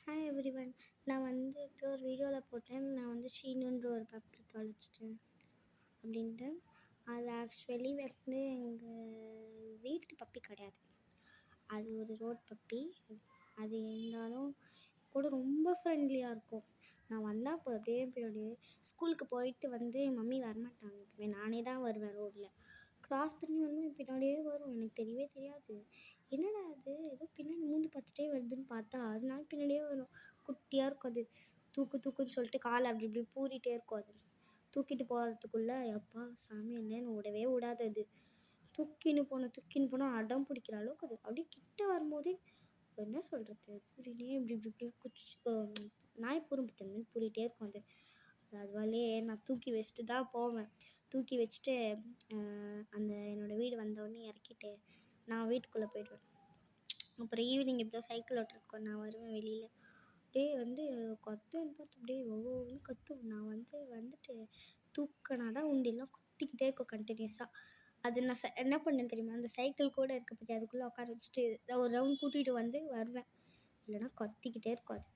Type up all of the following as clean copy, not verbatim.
Hi everyone. நான் வந்து இப்போ ஒரு வீடியோவில் போட்டேன். நான் வந்து ஷீனுன்ற ஒரு பப்பி தொலைச்சிட்டேன் அப்படின்ட்டு. அது ஆக்சுவலி வந்து எங்கள் வீட்டு பப்பி கிடையாது. அது ஒரு ரோட் பப்பி. அது இருந்தாலும் கூட ரொம்ப ஃப்ரெண்ட்லியாக இருக்கும். நான் வந்தால் இப்போ அப்படியே பின்னாடியே ஸ்கூலுக்கு போயிட்டு வந்து என் மம்மி வரமாட்டாங்க. இப்போ நானே தான் வருவேன். ரோட்டில் க்ராஸ் பண்ணி வந்து என் பின்னாடியே வரும். எனக்கு தெரியவே தெரியாது. என்னடா அது ஏதோ பின்னாடி மூந்து பார்த்துட்டே வருதுன்னு பார்த்தா அதனால பின்னாடியே வரும். குட்டியாக இருக்கும் அது. தூக்குன்னு சொல்லிட்டு காலை அப்படி இப்படி பூரிட்டே இருக்கும். அது தூக்கிட்டு போகிறதுக்குள்ளே எப்பா சாமி என்னன்னு விடவே விடாது. அது தூக்கின்னு போனோம் அடம் பிடிக்கிற அளவுக்கு அது அப்படியே கிட்ட வரும்போதே என்ன சொல்கிறது பூரினே இப்படி இப்படி இப்படி நாய் பூரிப்பு பூரிட்டே இருக்கும். அது அதுவாலேயே நான் தூக்கி வச்சுட்டு தான் போவேன். தூக்கி வச்சுட்டு அந்த என்னோடய வீடு வந்தோடனே இறக்கிட்டு நான் வீட்டுக்குள்ளே போயிடுவேன். அப்புறம் ஈவினிங் எப்படியோ சைக்கிள் ஓட்டுறதுக்கு நான் வருவேன் வெளியில். அப்படியே வந்து கத்துன்னு பார்த்து அப்படியே ஒவ்வொன்று கத்தும். நான் வந்துட்டு தூக்கினா தான் உண்டிலாம் குத்திக்கிட்டே இருக்கும் கண்டினியூஸாக. அது நான் என்ன பண்ணேன் தெரியுமா? அந்த சைக்கிள் கூட இருக்க பற்றி அதுக்குள்ளே உட்கார வச்சுட்டு ஒரு ரவுண்ட் கூட்டிகிட்டு வந்து வருவேன். இல்லைன்னா கத்திக்கிட்டே இருக்கும் அது.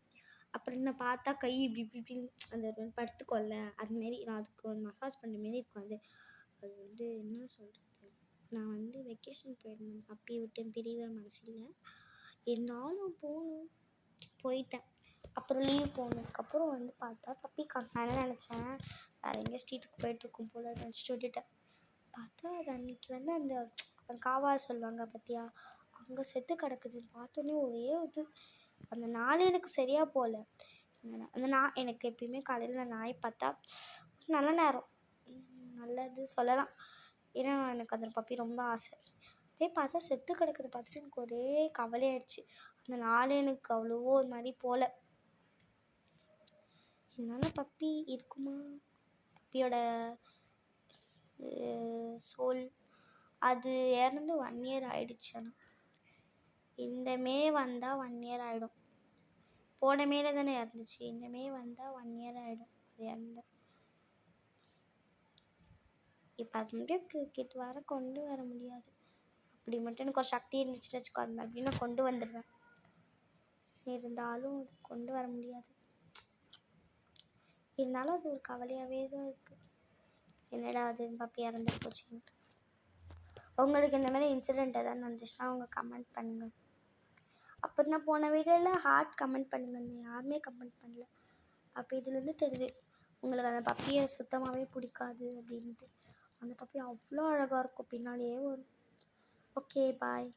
அப்புறம் என்ன பார்த்தா கை இப்படி இப்படி இப்படி அந்த படுத்துக்கொள்ள அதுமாரி நான் அதுக்கு ஒரு மசாஜ் பண்ணுற மாரி இருக்கும். அது வந்து என்ன சொல்கிறது, நான் வந்து வெக்கேஷன் போயிருந்தேன். பப்பியை விட்டு பிரிவே மனசில்லை. இருந்தாலும் போயிட்டேன். அப்புறம் லீவ் போனதுக்கப்புறம் வந்து பார்த்தா பப்பி நான் நினச்சேன் வேறு எங்கேயோ ஸ்ட்ரீட்டுக்கு போயிட்டுருக்கும் போல் நினச்சிட்டு விட்டுட்டேன். பார்த்தா அது அன்றைக்கி வந்து அந்த காவா சொல்லுவாங்க பார்த்தியா, அங்கே செத்து கிடக்குது. பார்த்தோன்னே ஒரே இது அந்த நாள் எனக்கு சரியாக போகல. அந்த எனக்கு எப்பயுமே காலையில் நாய் பார்த்தா நல்ல நேரம் நல்லது சொல்லலாம். ஏன்னா எனக்கு அந்த பப்பி ரொம்ப ஆசை. போய் பார்த்தா செத்து கிடக்குது. பார்த்துட்டு எனக்கு ஒரே கவலையாயிடுச்சு. அந்த நாள் எனக்கு அவ்வளவோ ஒரு மாதிரி போகல. என்னால் பப்பி இருக்குமா, பப்பியோட சோல் அது இறந்து 1 year ஆகிடுச்சு. ஆனால் இந்த மே வந்தால் 1 year ஆகிடும். போன மேலே தானே இறந்துச்சு. இந்த மே வந்தால் 1 year ஆகிடும் அது இறந்து. இப்போ அது மட்டும் கிட்ட கொண்டு வர முடியாது. அப்படி மட்டும் எனக்கு ஒரு சக்தி இருந்துச்சுன்னு வச்சுக்கோங்க, அப்படின்னு நான் கொண்டு வந்துடுவேன். இருந்தாலும் அது கொண்டு வர முடியாது. இருந்தாலும் அது ஒரு கவலையாகவே தான் இருக்குது. என்னடா அது பப்பி இறந்து போச்சுன்ட்டு. உங்களுக்கு இந்த மாதிரி இன்சிடெண்ட் எதாவது நடந்துச்சுன்னா அவங்க கமெண்ட் பண்ணுங்கள். அப்புறம் நான் போன வீடியோவில் ஹார்ட் கமெண்ட் பண்ணுங்கள், யாருமே கமெண்ட் பண்ணல. அப்போ இதுலேருந்து தெரியுது உங்களுக்கு அந்த பப்பியை சுத்தமாகவே பிடிக்காது அப்படின்ட்டு. அந்த பப்பி அவ்வளோ அழகாக இருக்கும், பின்னாடியே வரும். Okay bye.